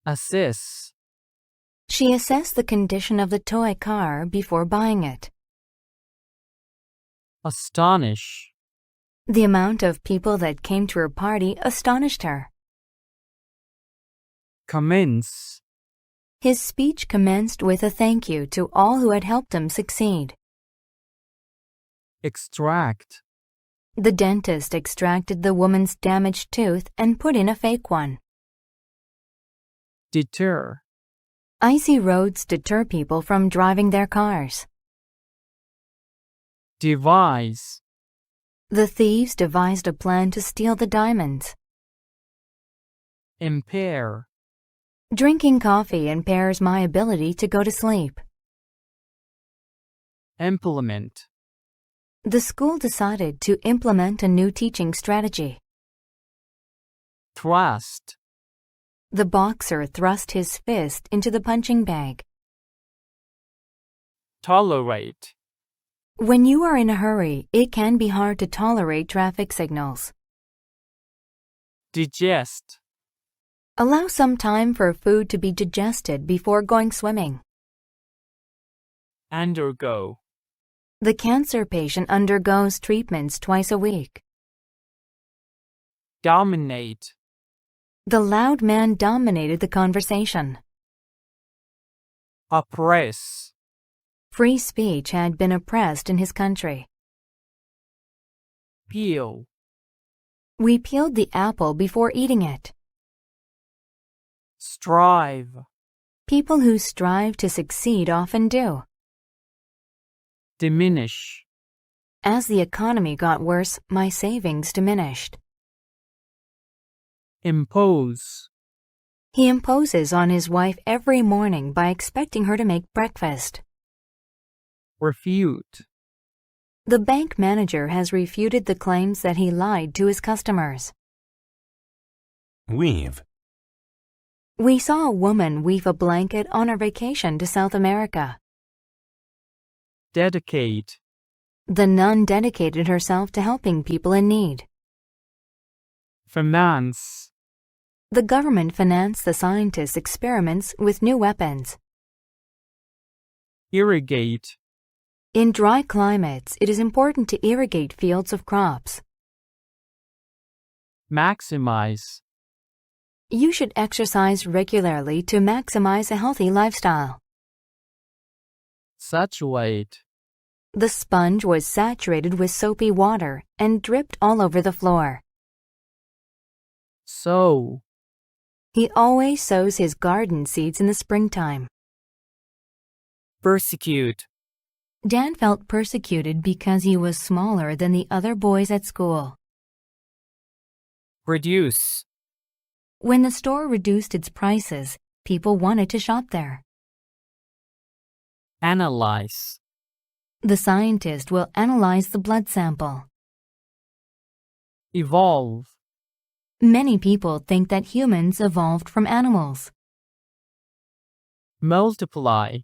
Speaker 2: Assess.
Speaker 1: She assessed the condition of the toy car before buying it.
Speaker 2: Astonish.
Speaker 1: The amount of people that came to her party astonished her.
Speaker 2: Commence.
Speaker 1: His speech commenced with a thank you to all who had helped him succeed.
Speaker 2: Extract.
Speaker 1: The dentist extracted the woman's damaged tooth and put in a fake one.
Speaker 2: Deter.
Speaker 1: Icy roads deter people from driving their cars.
Speaker 2: Devise.
Speaker 1: The thieves devised a plan to steal the diamonds.
Speaker 2: Impair.
Speaker 1: Drinking coffee impairs my ability to go to sleep.
Speaker 2: Implement.
Speaker 1: The school decided to implement a new teaching strategy.
Speaker 2: Thrust.
Speaker 1: The boxer thrust his fist into the punching bag.
Speaker 2: Tolerate.
Speaker 1: When you are in a hurry, it can be hard to tolerate traffic signals.
Speaker 2: Digest.
Speaker 1: Allow some time for food to be digested before going swimming.
Speaker 2: Undergo.
Speaker 1: The cancer patient undergoes treatments twice a week.
Speaker 2: Dominate.
Speaker 1: The loud man dominated the conversation.
Speaker 2: Oppress.
Speaker 1: Free speech had been oppressed in his country.
Speaker 2: Peel.
Speaker 1: We peeled the apple before eating it.
Speaker 2: Strive.
Speaker 1: People who strive to succeed often do.
Speaker 2: Diminish.
Speaker 1: As the economy got worse, my savings diminished.
Speaker 2: Impose.
Speaker 1: He imposes on his wife every morning by expecting her to make breakfast.
Speaker 2: Refute.
Speaker 1: The bank manager has refuted the claims that he lied to his customers.
Speaker 3: Weave.
Speaker 1: We saw a woman weave a blanket on her vacation to South America.
Speaker 2: Dedicate.
Speaker 1: The nun dedicated herself to helping people in need.
Speaker 2: Finance.
Speaker 1: The government financed the scientists' experiments with new weapons.
Speaker 2: Irrigate.
Speaker 1: In dry climates, it is important to irrigate fields of crops.
Speaker 2: Maximize.
Speaker 1: You should exercise regularly to maximize a healthy lifestyle.
Speaker 2: Saturate.
Speaker 1: The sponge was saturated with soapy water and dripped all over the floor.
Speaker 2: Sow.
Speaker 1: He always sows his garden seeds in the springtime.
Speaker 2: Persecute.
Speaker 1: Dan felt persecuted because he was smaller than the other boys at school.
Speaker 2: Reduce.
Speaker 1: When the store reduced its prices, people wanted to shop there.
Speaker 2: Analyze.
Speaker 1: The scientist will analyze the blood sample.
Speaker 2: Evolve.
Speaker 1: Many people think that humans evolved from animals.
Speaker 2: Multiply.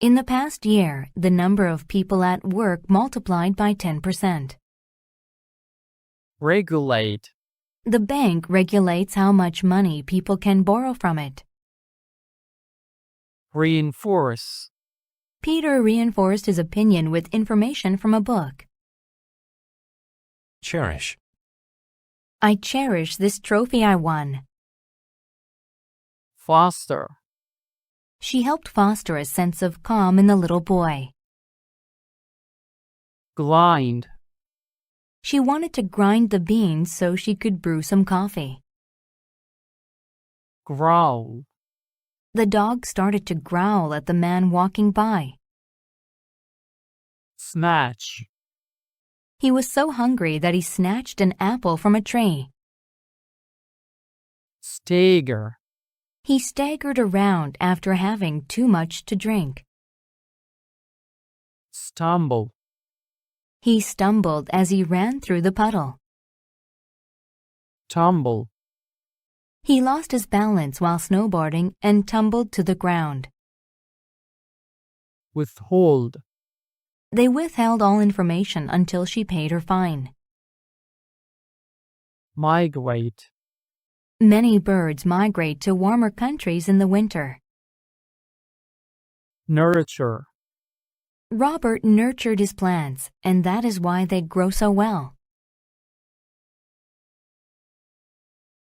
Speaker 1: In the past year, the number of people at work multiplied by 10%.
Speaker 2: Regulate.
Speaker 1: The bank regulates how much money people can borrow from it.
Speaker 2: Reinforce.
Speaker 1: Peter reinforced his opinion with information from a book.
Speaker 3: Cherish.
Speaker 1: I cherish this trophy I won.
Speaker 2: Foster.
Speaker 1: She helped foster a sense of calm in the little boy.
Speaker 2: Grind.
Speaker 1: She wanted to grind the beans so she could brew some coffee.
Speaker 2: Growl.
Speaker 1: The dog started to growl at the man walking by.
Speaker 2: Snatch.
Speaker 1: He was so hungry that he snatched an apple from a tree.
Speaker 2: Stagger.
Speaker 1: He staggered around after having too much to drink.
Speaker 2: Stumble.
Speaker 1: He stumbled as he ran through the puddle.
Speaker 2: Tumble.
Speaker 1: He lost his balance while snowboarding and tumbled to the ground.
Speaker 2: Withhold.
Speaker 1: They withheld all information until she paid her fine.
Speaker 2: Migrate.
Speaker 1: Many birds migrate to warmer countries in the winter.
Speaker 2: Nurture.
Speaker 1: Robert nurtured his plants, and that is why they grow so well.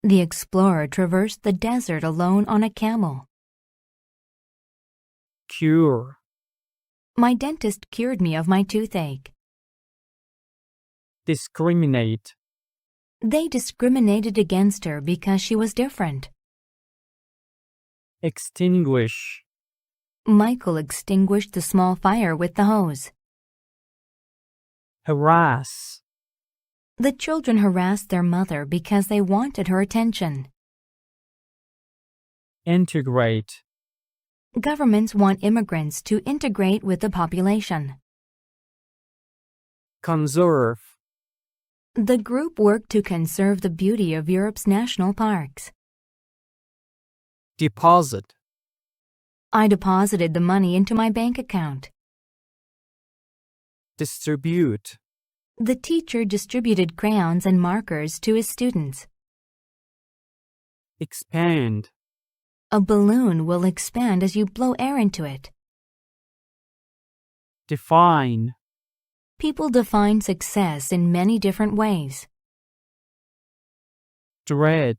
Speaker 1: The explorer traversed the desert alone on a camel.
Speaker 2: Cure.
Speaker 1: My dentist cured me of my toothache.
Speaker 2: Discriminate.
Speaker 1: They discriminated against her because she was different.
Speaker 2: Extinguish.
Speaker 1: Michael extinguished the small fire with the hose.
Speaker 2: Harass.
Speaker 1: The children harassed their mother because they wanted her attention.
Speaker 2: Integrate.
Speaker 1: Governments want immigrants to integrate with the population.
Speaker 2: Conserve.
Speaker 1: The group worked to conserve the beauty of Europe's national parks.
Speaker 2: Deposit.
Speaker 1: I deposited the money into my bank account.
Speaker 2: Distribute.
Speaker 1: The teacher distributed crayons and markers to his students.
Speaker 2: Expand.
Speaker 1: A balloon will expand as you blow air into it.
Speaker 2: Define.
Speaker 1: People define success in many different ways.
Speaker 2: Dread.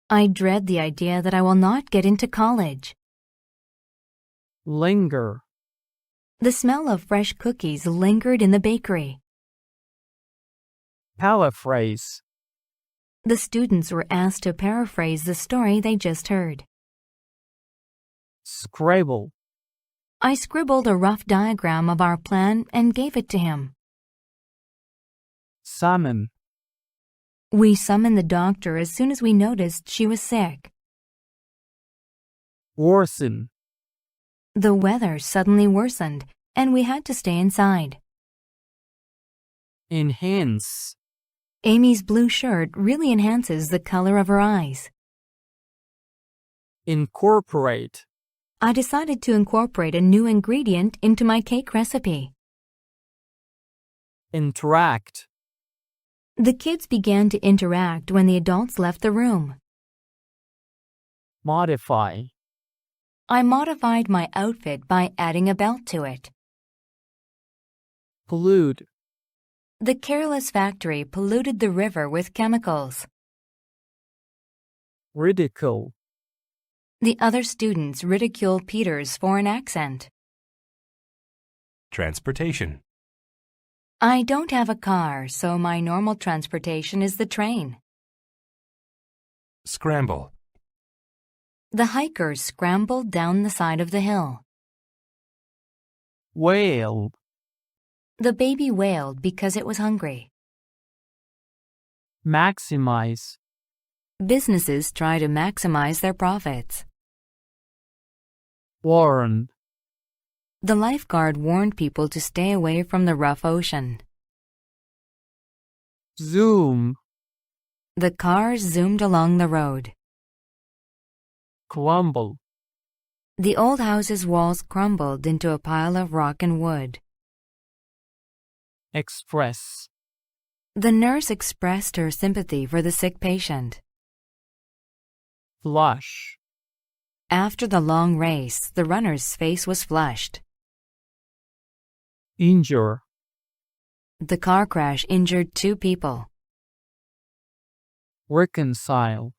Speaker 1: I dread the idea that I will not get into college.
Speaker 2: Linger.
Speaker 1: The smell of fresh cookies lingered in the bakery.
Speaker 2: Paraphrase.
Speaker 1: The students were asked to paraphrase the story they just heard.
Speaker 2: Scribble.
Speaker 1: I scribbled a rough diagram of our plan and gave it to him.
Speaker 2: Summon.
Speaker 1: We summoned the doctor as soon as we noticed she was sick.
Speaker 2: Worsen.
Speaker 1: The weather suddenly worsened, and we had to stay inside.
Speaker 2: Enhance.
Speaker 1: Amy's blue shirt really enhances the color of her eyes.
Speaker 2: Incorporate.
Speaker 1: I decided to incorporate a new ingredient into my cake recipe.
Speaker 2: Interact.
Speaker 1: The kids began to interact when the adults left the room.
Speaker 2: Modify.
Speaker 1: I modified my outfit by adding a belt to it.
Speaker 2: Pollute.
Speaker 1: The careless factory polluted the river with chemicals.
Speaker 2: Ridicule.
Speaker 1: The other students ridiculed Peter's foreign accent.
Speaker 3: Transportation.
Speaker 1: I don't have a car, so my normal transportation is the train.
Speaker 3: Scramble.
Speaker 1: The hikers scrambled down the side of the hill.
Speaker 2: Wail.
Speaker 1: The baby wailed because it was hungry.
Speaker 2: Maximize.
Speaker 1: Businesses try to maximize their profits.
Speaker 2: Warn.
Speaker 1: The lifeguard warned people to stay away from the rough ocean.
Speaker 2: Zoom.
Speaker 1: The cars zoomed along the road.
Speaker 2: Crumble.
Speaker 1: The old house's walls crumbled into a pile of rock and wood.
Speaker 2: Express.
Speaker 1: The nurse expressed her sympathy for the sick patient.
Speaker 2: Flush.
Speaker 1: After the long race, the runner's face was flushed.
Speaker 2: Injure.
Speaker 1: The car crash injured 2 people.
Speaker 2: Reconcile.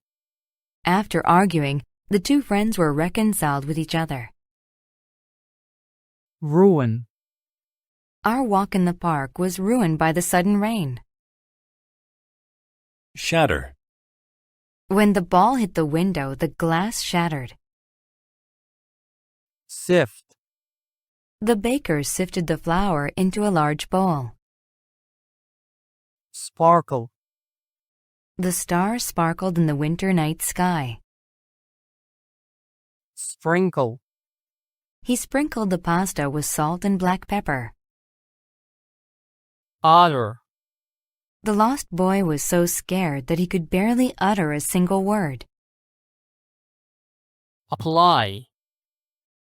Speaker 1: After arguing, the 2 friends were reconciled with each other.
Speaker 2: Ruin.
Speaker 1: Our walk in the park was ruined by the sudden rain.
Speaker 3: Shatter.
Speaker 1: When the ball hit the window, the glass shattered.
Speaker 2: Sift.
Speaker 1: The baker sifted the flour into a large bowl.
Speaker 2: Sparkle.
Speaker 1: The stars sparkled in the winter night sky.
Speaker 2: Sprinkle.
Speaker 1: He sprinkled the pasta with salt and black pepper.
Speaker 2: Otter.
Speaker 1: The lost boy was so scared that he could barely utter a single word.
Speaker 2: Apply.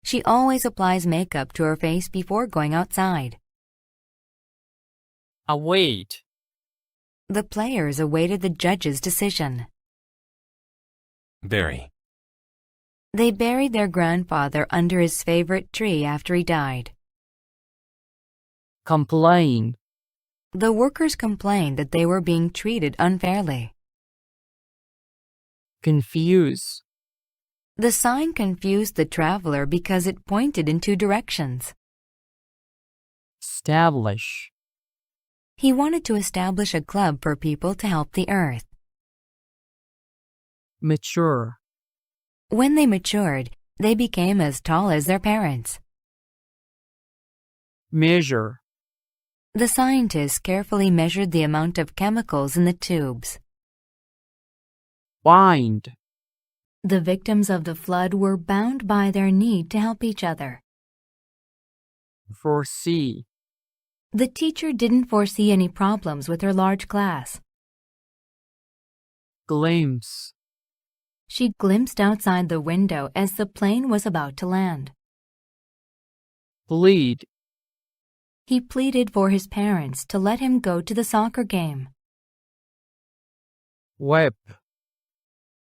Speaker 1: She always applies makeup to her face before going outside.
Speaker 2: Await.
Speaker 1: The players awaited the judge's decision.
Speaker 3: Bury.
Speaker 1: They buried their grandfather under his favorite tree after he died.
Speaker 2: Complain.
Speaker 1: The workers complained that they were being treated unfairly.
Speaker 2: Confuse.
Speaker 1: The sign confused the traveler because it pointed in 2 directions.
Speaker 2: Establish.
Speaker 1: He wanted to establish a club for people to help the earth.
Speaker 2: Mature.
Speaker 1: When they matured, they became as tall as their parents.
Speaker 2: Measure.
Speaker 1: The scientists carefully measured the amount of chemicals in the tubes.
Speaker 2: Bind.
Speaker 1: The victims of the flood were bound by their need to help each other.
Speaker 2: Foresee.
Speaker 1: The teacher didn't foresee any problems with her large class.
Speaker 2: Glimpse.
Speaker 1: She glimpsed outside the window as the plane was about to land.
Speaker 2: Plead.
Speaker 1: He pleaded for his parents to let him go to the soccer game.
Speaker 2: Whip.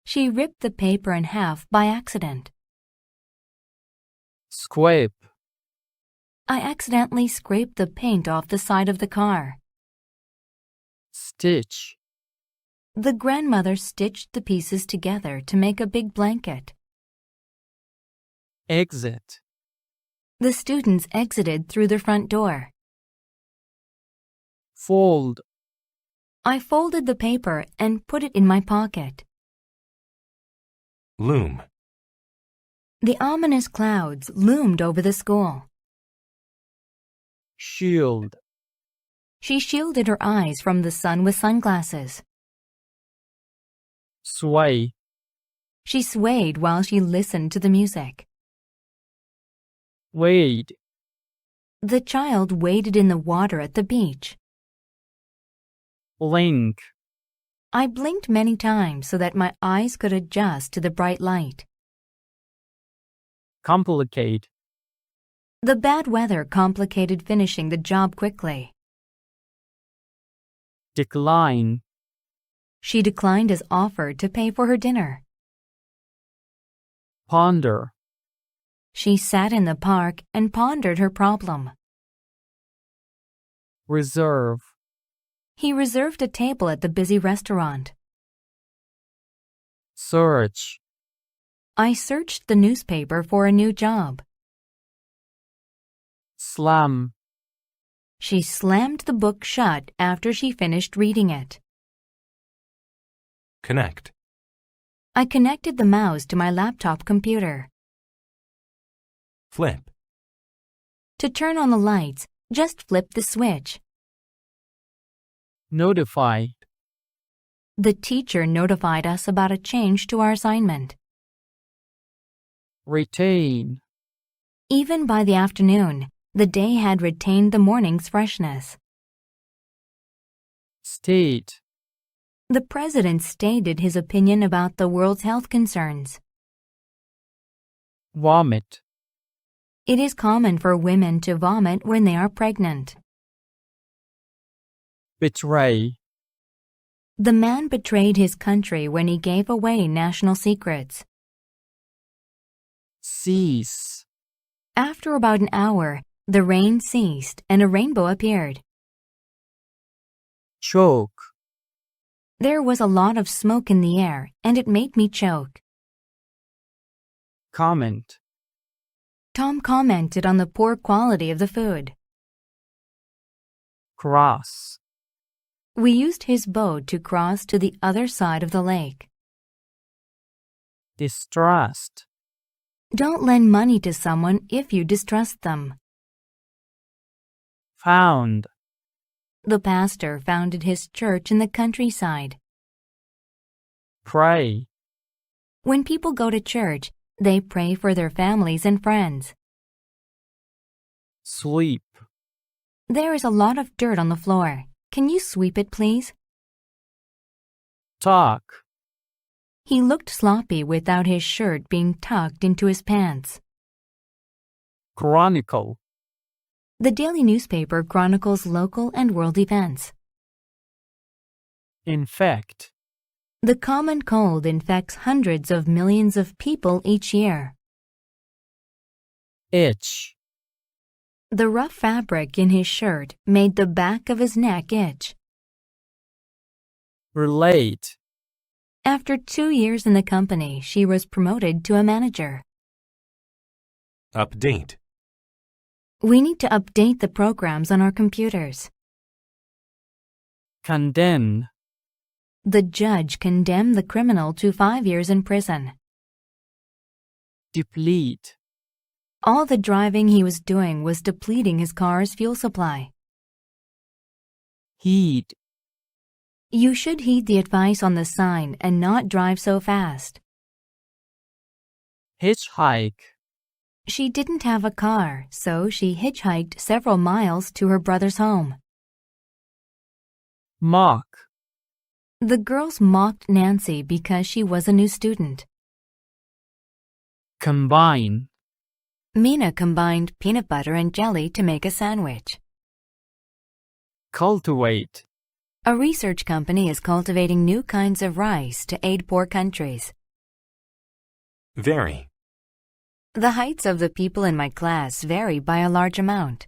Speaker 1: She ripped the paper in half by accident.
Speaker 2: Scrape.
Speaker 1: I accidentally scraped the paint off the side of the car.
Speaker 2: Stitch.
Speaker 1: The grandmother stitched the pieces together to make a big blanket.
Speaker 2: Exit.
Speaker 1: The students exited through the front door.
Speaker 2: Fold.
Speaker 1: I folded the paper and put it in my pocket.
Speaker 3: Loom.
Speaker 1: The ominous clouds loomed over the school.
Speaker 2: Shield.
Speaker 1: She shielded her eyes from the sun with sunglasses.
Speaker 2: Sway.
Speaker 1: She swayed while she listened to the music.
Speaker 2: Wade.
Speaker 1: The child waded in the water at the beach.
Speaker 2: Blink.
Speaker 1: I blinked many times so that my eyes could adjust to the bright light.
Speaker 2: Complicate.
Speaker 1: The bad weather complicated finishing the job quickly.
Speaker 2: Decline.
Speaker 1: She declined his offer to pay for her dinner.
Speaker 2: Ponder.
Speaker 1: She sat in the park and pondered her problem.
Speaker 2: Reserve.
Speaker 1: He reserved a table at the busy restaurant.
Speaker 2: Search.
Speaker 1: I searched the newspaper for a new job.
Speaker 2: Slam.
Speaker 1: She slammed the book shut after she finished reading it.
Speaker 3: Connect.
Speaker 1: I connected the mouse to my laptop computer.
Speaker 3: Flip.
Speaker 1: To turn on the lights, just flip the switch.
Speaker 2: Notify.
Speaker 1: The teacher notified us about a change to our assignment.
Speaker 2: Retain.
Speaker 1: Even by the afternoon, the day had retained the morning's freshness.
Speaker 2: State.
Speaker 1: The president stated his opinion about the world's health concerns.
Speaker 2: Vomit.
Speaker 1: It is common for women to vomit when they are pregnant.
Speaker 2: Betray.
Speaker 1: The man betrayed his country when he gave away national secrets.
Speaker 2: Cease.
Speaker 1: After about an hour, the rain ceased and a rainbow appeared.
Speaker 2: Choke.
Speaker 1: There was a lot of smoke in the air, and it made me choke.
Speaker 2: Comment.
Speaker 1: Tom commented on the poor quality of the food.
Speaker 2: Cross.
Speaker 1: We used his boat to cross to the other side of the lake.
Speaker 2: Distrust.
Speaker 1: Don't lend money to someone if you distrust them.
Speaker 2: Found.
Speaker 1: The pastor founded his church in the countryside.
Speaker 2: Pray.
Speaker 1: When people go to church, they pray for their families and friends.
Speaker 2: Sweep.
Speaker 1: There is a lot of dirt on the floor. Can you sweep it, please?
Speaker 2: Talk.
Speaker 1: He looked sloppy without his shirt being tucked into his pants.
Speaker 2: Chronicle.
Speaker 1: The daily newspaper chronicles local and world events.
Speaker 2: Infect.
Speaker 1: The common cold infects hundreds of millions of people each year.
Speaker 2: Itch.
Speaker 1: The rough fabric in his shirt made the back of his neck itch.
Speaker 2: Relate.
Speaker 1: After 2 years in the company, she was promoted to a manager.
Speaker 3: Update.
Speaker 1: We need to update the programs on our computers.
Speaker 2: Condemn.
Speaker 1: The judge condemned the criminal to 5 years in prison.
Speaker 2: Deplete.
Speaker 1: All the driving he was doing was depleting his car's fuel supply.
Speaker 2: Heed.
Speaker 1: You should heed the advice on the sign and not drive so fast.
Speaker 2: Hitchhike.
Speaker 1: She didn't have a car, so she hitchhiked several miles to her brother's home.
Speaker 2: Mock.
Speaker 1: The girls mocked Nancy because she was a new student.
Speaker 2: Combine.
Speaker 1: Mina combined peanut butter and jelly to make a sandwich.
Speaker 2: Cultivate.
Speaker 1: A research company is cultivating new kinds of rice to aid poor countries.
Speaker 3: Vary.
Speaker 1: The heights of the people in my class vary by a large amount.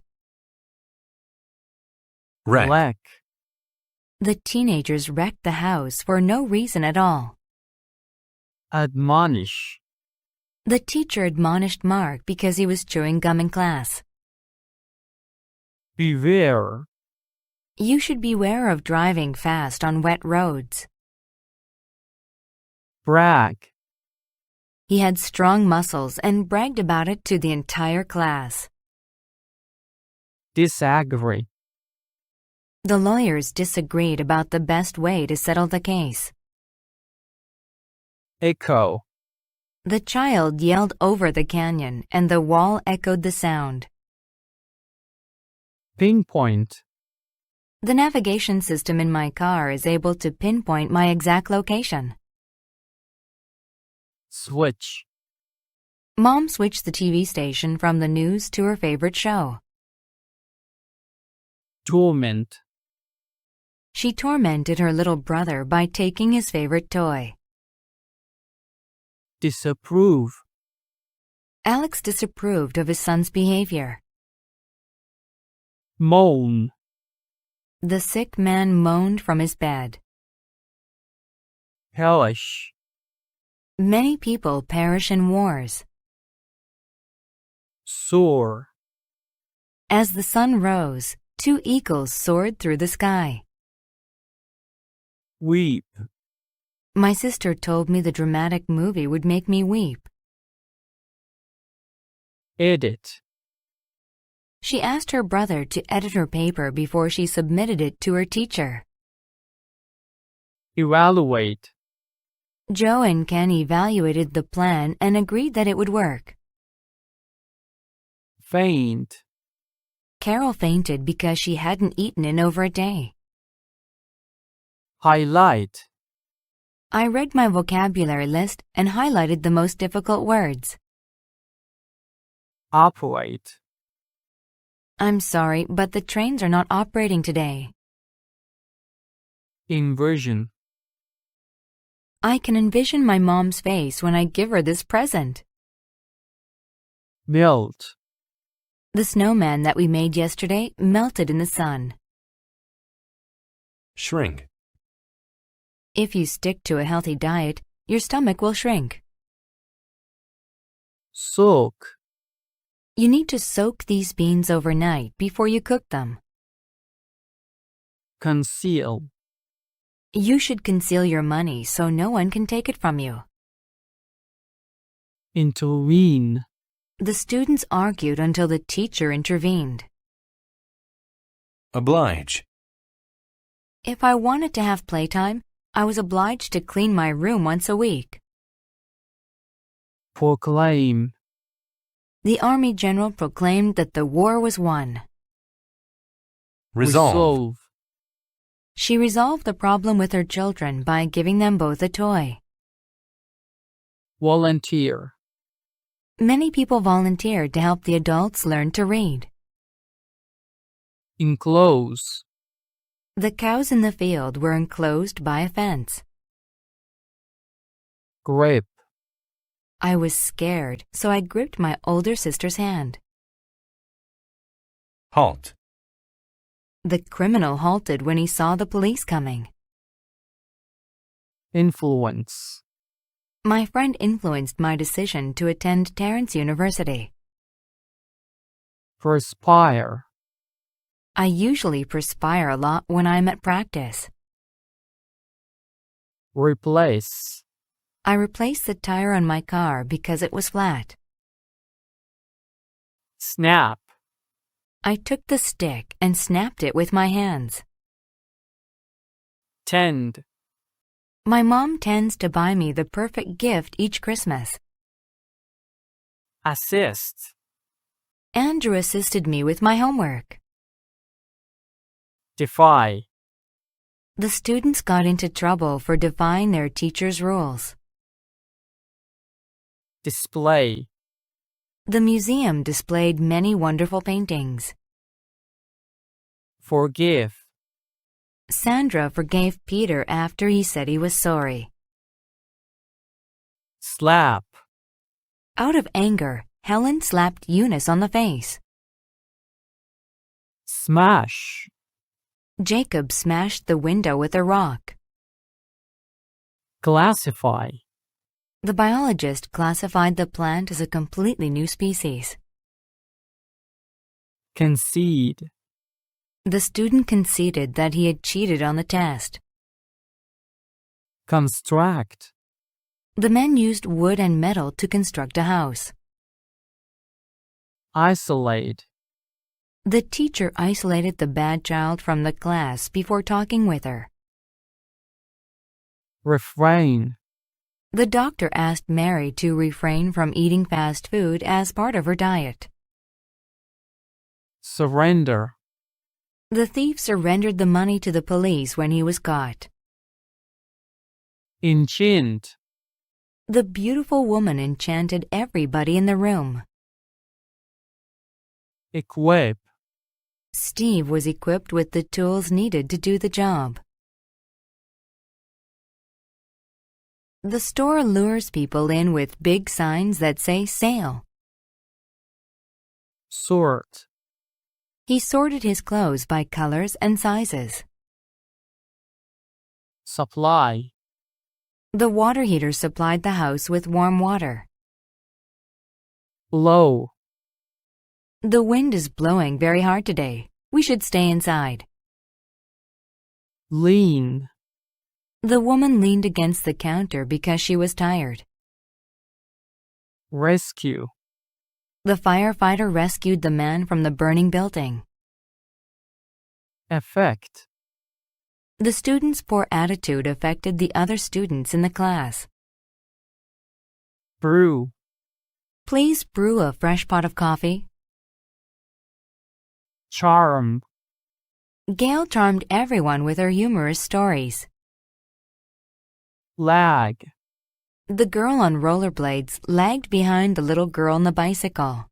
Speaker 3: Wreck.
Speaker 2: Wreck.
Speaker 1: The teenagers wrecked the house for no reason at all.
Speaker 2: Admonish.
Speaker 1: The teacher admonished Mark because he was chewing gum in class.
Speaker 2: Beware.
Speaker 1: You should beware of driving fast on wet roads.
Speaker 2: Brag.
Speaker 1: He had strong muscles and bragged about it to the entire class.
Speaker 2: Disagree.
Speaker 1: The lawyers disagreed about the best way to settle the case.
Speaker 2: Echo.
Speaker 1: The child yelled over the canyon, and the wall echoed the sound.
Speaker 2: Pinpoint.
Speaker 1: The navigation system in my car is able to pinpoint my exact location.
Speaker 2: Switch.
Speaker 1: Mom switched the TV station from the news to her favorite show.
Speaker 2: Torment.
Speaker 1: She tormented her little brother by taking his favorite toy.
Speaker 2: Disapprove.
Speaker 1: Alex disapproved of his son's behavior.
Speaker 2: Moan.
Speaker 1: The sick man moaned from his bed.
Speaker 2: Hellish.
Speaker 1: Many people perish in wars.
Speaker 2: Soar.
Speaker 1: As the sun rose, 2 eagles soared through the sky.
Speaker 2: Weep.
Speaker 1: My sister told me the dramatic movie would make me weep.
Speaker 2: Edit.
Speaker 1: She asked her brother to edit her paper before she submitted it to her teacher.
Speaker 2: Evaluate.
Speaker 1: Joe and Ken evaluated the plan and agreed that it would work.
Speaker 2: Faint.
Speaker 1: Carol fainted because she hadn't eaten in over a day.
Speaker 2: Highlight.
Speaker 1: I read my vocabulary list and highlighted the most difficult words.
Speaker 2: Operate.
Speaker 1: I'm sorry, but the trains are not operating today.
Speaker 2: Inversion.
Speaker 1: I can envision my mom's face when I give her this present.
Speaker 2: Melt.
Speaker 1: The snowman that we made yesterday melted in the sun.
Speaker 3: Shrink.
Speaker 1: If you stick to a healthy diet, your stomach will shrink.
Speaker 2: Soak.
Speaker 1: You need to soak these beans overnight before you cook them.
Speaker 2: Conceal.
Speaker 1: You should conceal your money so no one can take it from you.
Speaker 2: Intervene.
Speaker 1: The students argued until the teacher intervened.
Speaker 3: Oblige.
Speaker 1: If I wanted to have playtime, I was obliged to clean my room once a week.
Speaker 2: Proclaim.
Speaker 1: The Army general proclaimed that the war was won.
Speaker 3: Resolve.
Speaker 1: She resolved the problem with her children by giving them both a toy.
Speaker 2: Volunteer.
Speaker 1: Many people volunteered to help the adults learn to read.
Speaker 2: Enclose.
Speaker 1: The cows in the field were enclosed by a fence.
Speaker 2: Grip.
Speaker 1: I was scared, so I gripped my older sister's hand.
Speaker 3: Halt.
Speaker 1: The criminal halted when he saw the police coming.
Speaker 2: Influence.
Speaker 1: My friend influenced my decision to attend Terrence University.
Speaker 2: Perspire.
Speaker 1: I usually perspire a lot when I'm at practice.
Speaker 2: Replace.
Speaker 1: I replaced the tire on my car because it was flat.
Speaker 2: Snap.
Speaker 1: I took the stick and snapped it with my hands.
Speaker 2: Tend.
Speaker 1: My mom tends to buy me the perfect gift each Christmas.
Speaker 2: Assist.
Speaker 1: Andrew assisted me with my homework.
Speaker 2: Defy.
Speaker 1: The students got into trouble for defying their teacher's rules.
Speaker 2: Display.
Speaker 1: The museum displayed many wonderful paintings.
Speaker 2: Forgive.
Speaker 1: Sandra forgave Peter after he said he was sorry.
Speaker 2: Slap.
Speaker 1: Out of anger, Helen slapped Eunice on the face.
Speaker 2: Smash.
Speaker 1: Jacob smashed the window with a rock.
Speaker 2: Classify.
Speaker 1: The biologist classified the plant as a completely new species.
Speaker 2: Concede.
Speaker 1: The student conceded that he had cheated on the test.
Speaker 2: Construct.
Speaker 1: The men used wood and metal to construct a house.
Speaker 2: Isolate.
Speaker 1: The teacher isolated the bad child from the class before talking with her.
Speaker 2: Refrain.
Speaker 1: The doctor asked Mary to refrain from eating fast food as part of her diet.
Speaker 2: Surrender.
Speaker 1: The thief surrendered the money to the police when he was caught.
Speaker 2: Enchant.
Speaker 1: The beautiful woman enchanted everybody in the room.
Speaker 2: Equip.
Speaker 1: Steve was equipped with the tools needed to do the job. The store lures people in with big signs that say sale.
Speaker 2: Sort.
Speaker 1: He sorted his clothes by colors and sizes.
Speaker 2: Supply.
Speaker 1: The water heater supplied the house with warm water.
Speaker 2: Blow.
Speaker 1: The wind is blowing very hard today. We should stay inside.
Speaker 2: Lean.
Speaker 1: The woman leaned against the counter because she was tired.
Speaker 2: Rescue.
Speaker 1: The firefighter rescued the man from the burning building.
Speaker 2: Effect.
Speaker 1: The student's poor attitude affected the other students in the class.
Speaker 2: Brew.
Speaker 1: Please brew a fresh pot of coffee.
Speaker 2: Charm.
Speaker 1: Gail charmed everyone with her humorous stories.
Speaker 2: Lag.
Speaker 1: The girl on rollerblades lagged behind the little girl on the bicycle.